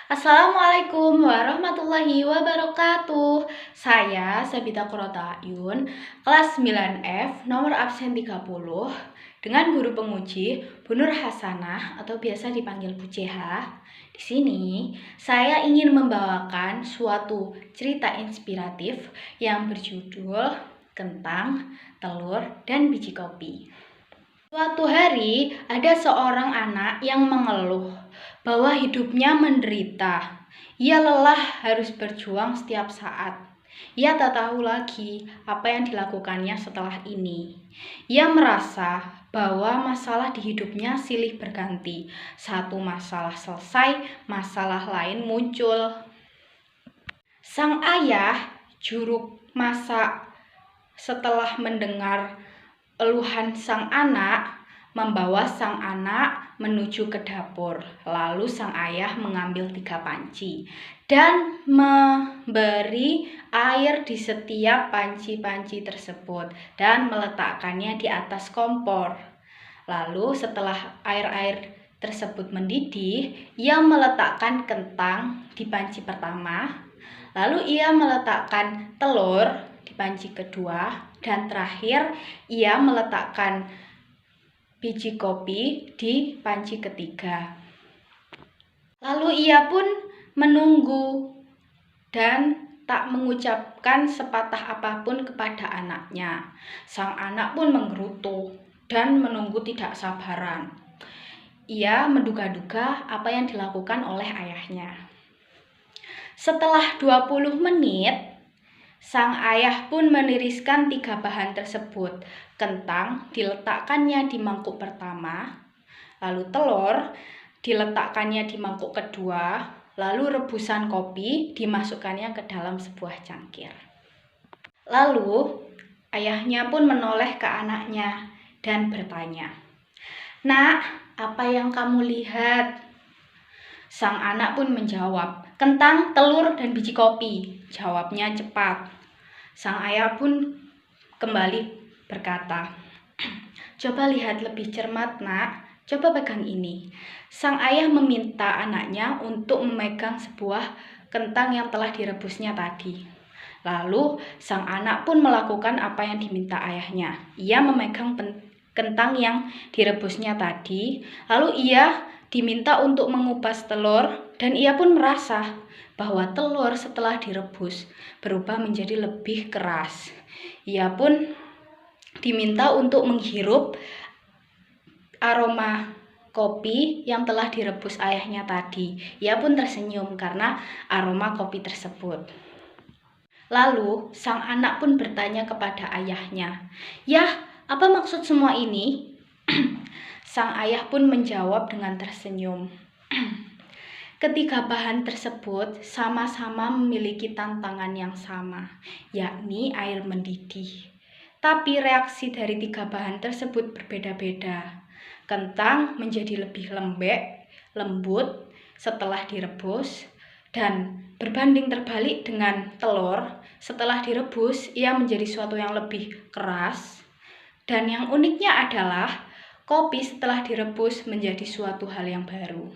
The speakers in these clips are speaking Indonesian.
Assalamualaikum warahmatullahi wabarakatuh. Saya Sabita Qurrata Ayun, kelas 9F, nomor absen 30, dengan guru penguji Bu Nur Hasanah atau biasa dipanggil Bu CH. Di sini saya ingin membawakan suatu cerita inspiratif yang berjudul Kentang, Telur, dan Biji Kopi. Suatu hari, ada seorang anak yang mengeluh bahwa hidupnya menderita. Ia lelah harus berjuang setiap saat. Ia tak tahu lagi apa yang dilakukannya setelah ini. Ia merasa bahwa masalah di hidupnya silih berganti. Satu masalah selesai, masalah lain muncul. Sang ayah, juru masak, setelah mendengar keluhan sang anak, membawa sang anak menuju ke dapur. Lalu sang ayah mengambil 3 panci dan memberi air di setiap panci-panci tersebut dan meletakkannya di atas kompor. Lalu setelah air-air tersebut mendidih, ia meletakkan kentang di panci pertama. Lalu ia meletakkan telur di panci kedua, dan terakhir ia meletakkan biji kopi di panci ketiga. Lalu ia pun menunggu dan tak mengucapkan sepatah apapun kepada anaknya. Sang anak pun menggerutu dan menunggu tidak sabaran. Ia menduga-duga apa yang dilakukan oleh ayahnya. Setelah 20 menit, sang ayah pun meniriskan 3 bahan tersebut. Kentang diletakkannya di mangkuk pertama, lalu telur diletakkannya di mangkuk kedua, lalu rebusan kopi dimasukkannya ke dalam sebuah cangkir. Lalu ayahnya pun menoleh ke anaknya dan bertanya, "Nak, apa yang kamu lihat?" Sang anak pun menjawab, "Kentang, telur, dan biji kopi." Jawabnya cepat. Sang ayah pun kembali berkata, "Coba lihat lebih cermat, Nak. Coba pegang ini." Sang ayah meminta anaknya untuk memegang sebuah kentang yang telah direbusnya tadi. Lalu sang anak pun melakukan apa yang diminta ayahnya. Ia memegang kentang yang direbusnya tadi, lalu ia diminta untuk mengupas telur, dan ia pun merasa bahwa telur setelah direbus berubah menjadi lebih keras. Ia pun diminta untuk menghirup aroma kopi yang telah direbus ayahnya tadi. Ia pun tersenyum karena aroma kopi tersebut. Lalu sang anak pun bertanya kepada ayahnya, "Yah, apa maksud semua ini?" Sang ayah pun menjawab dengan tersenyum, "Ketiga bahan tersebut sama-sama memiliki tantangan yang sama, yakni air mendidih. Tapi reaksi dari 3 bahan tersebut berbeda-beda. Kentang menjadi lebih lembut setelah direbus, dan berbanding terbalik dengan telur, setelah direbus ia menjadi suatu yang lebih keras. Dan yang uniknya adalah kopi setelah direbus menjadi suatu hal yang baru."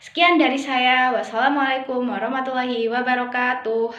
Sekian dari saya. Wassalamualaikum warahmatullahi wabarakatuh.